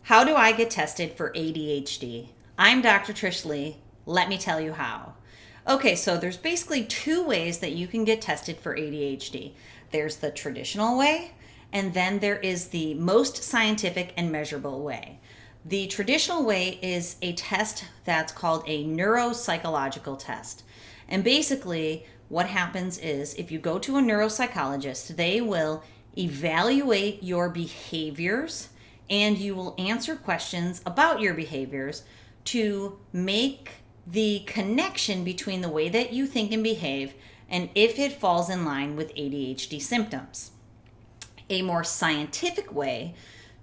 How do I get tested for ADHD? I'm Dr. Trish Leigh. Let me tell you how. Okay, so there's basically two ways that you can get tested for ADHD. There's the traditional way, and then there is the most scientific and measurable way. The traditional way is a test that's called a neuropsychological test. And basically, what happens is if you go to a neuropsychologist, they will evaluate your behaviors and you will answer questions about your behaviors to make the connection between the way that you think and behave and if it falls in line with ADHD symptoms. A more scientific way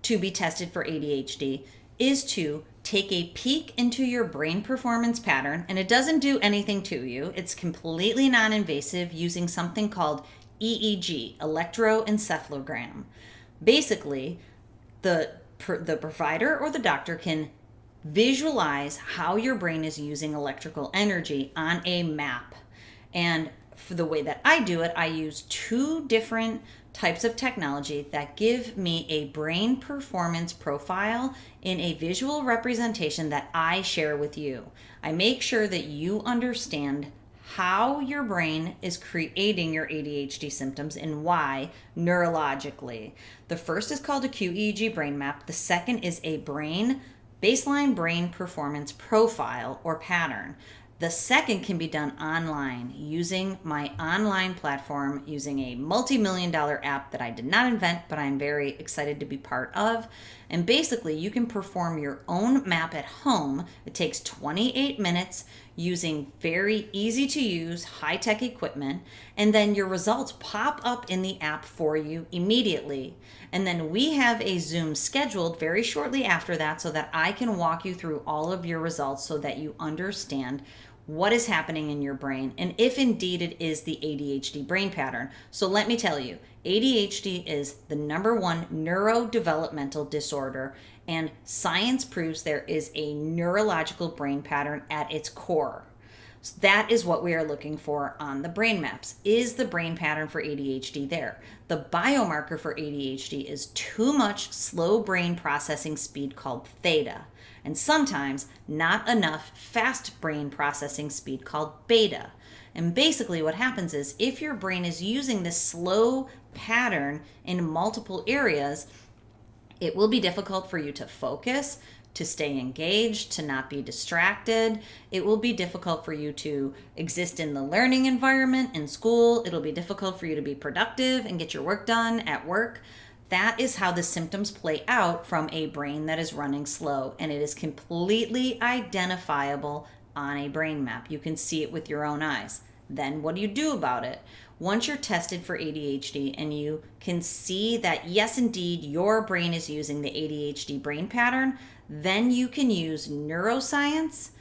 to be tested for ADHD is to take a peek into your brain performance pattern, and it doesn't do anything to you. It's completely non-invasive using something called EEG, electroencephalogram. Basically, the provider or the doctor can visualize how your brain is using electrical energy on a map. And for the way that I do it, I use two different types of technology that give me a brain performance profile in a visual representation that I share with you. I make sure that you understand how your brain is creating your ADHD symptoms and why neurologically. The first is called a QEEG brain map. The second is a baseline brain performance profile or pattern. The second can be done online using my online platform, using a multi-million-dollar app that I did not invent, but I'm very excited to be part of. And basically, you can perform your own map at home. It takes 28 minutes using very easy-to-use, high-tech equipment, and then your results pop up in the app for you immediately. And then we have a Zoom scheduled very shortly after that so that I can walk you through all of your results so that you understand what is happening in your brain and if indeed it is the ADHD brain pattern. So let me tell you, ADHD is the number one neurodevelopmental disorder, and science proves there is a neurological brain pattern at its core. So that is what we are looking for on the brain maps. Is the brain pattern for ADHD there? The biomarker for ADHD is too much slow brain processing speed called theta, and sometimes not enough fast brain processing speed called beta. And basically what happens is if your brain is using this slow pattern in multiple areas, it will be difficult for you to focus, to stay engaged, to not be distracted. It will be difficult for you to exist in the learning environment in school. It'll be difficult for you to be productive and get your work done at work. That is how the symptoms play out from a brain that is running slow, and it is completely identifiable on a brain map. You can see it with your own eyes. Then what do you do about it? Once you're tested for ADHD and you can see that yes, indeed, your brain is using the ADHD brain pattern, then you can use neuroscience,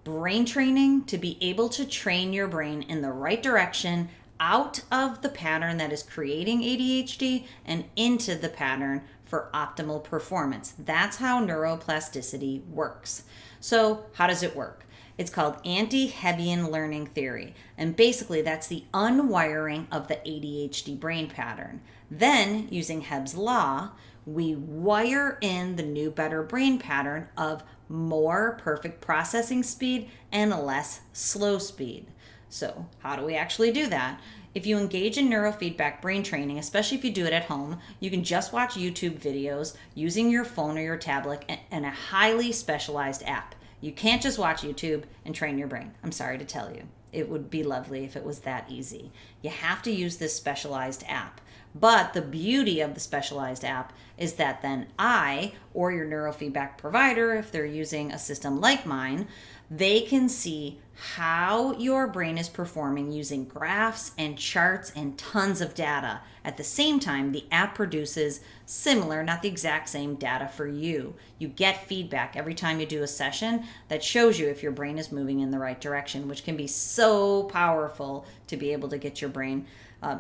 brain training to be able to train your brain in the right direction out of the pattern that is creating ADHD and into the pattern for optimal performance. That's how neuroplasticity works. So how does it work? It's called anti-Hebbian learning theory. And basically that's the unwiring of the ADHD brain pattern. Then using Hebb's law, we wire in the new better brain pattern of more perfect processing speed and less slow speed. So how do we actually do that? If you engage in neurofeedback brain training, especially if you do it at home, you can just watch YouTube videos using your phone or your tablet and a highly specialized app. You can't just watch YouTube and train your brain. I'm sorry to tell you. It would be lovely if it was that easy. You have to use this specialized app. But the beauty of the specialized app is that then I, or your neurofeedback provider, if they're using a system like mine, they can see how your brain is performing using graphs and charts and tons of data. At the same time, the app produces similar, not the exact same data for you. You get feedback every time you do a session that shows you if your brain is moving in the right direction, which can be so powerful to be able to get your brain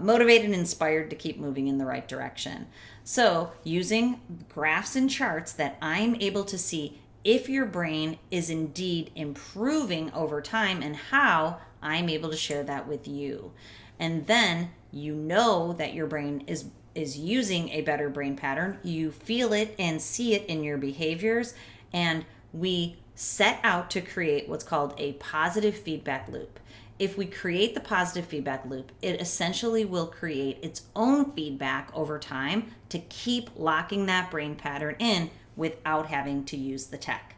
motivated and inspired to keep moving in the right direction. So using graphs and charts that I'm able to see if your brain is indeed improving over time and how, I'm able to share that with you. And then you know that your brain is is using a better brain pattern, you feel it and see it in your behaviors, and we set out to create what's called a positive feedback loop. If we create the positive feedback loop, it essentially will create its own feedback over time to keep locking that brain pattern in without having to use the tech.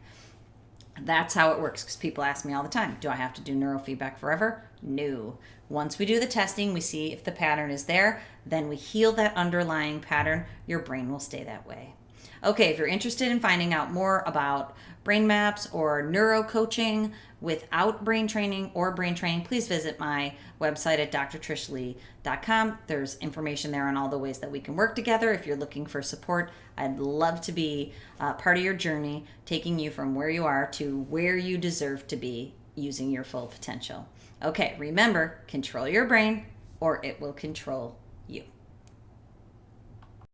That's how it works, because people ask me all the time, do I have to do neurofeedback forever? No. Once we do the testing, we see if the pattern is there, then we heal that underlying pattern. Your brain will stay that way. Okay, if you're interested in finding out more about brain maps or neuro coaching without brain training or brain training, please visit my website at drtrishleigh.com. There's information there on all the ways that we can work together. If you're looking for support, I'd love to be part of your journey, taking you from where you are to where you deserve to be using your full potential. Okay, remember, control your brain or it will control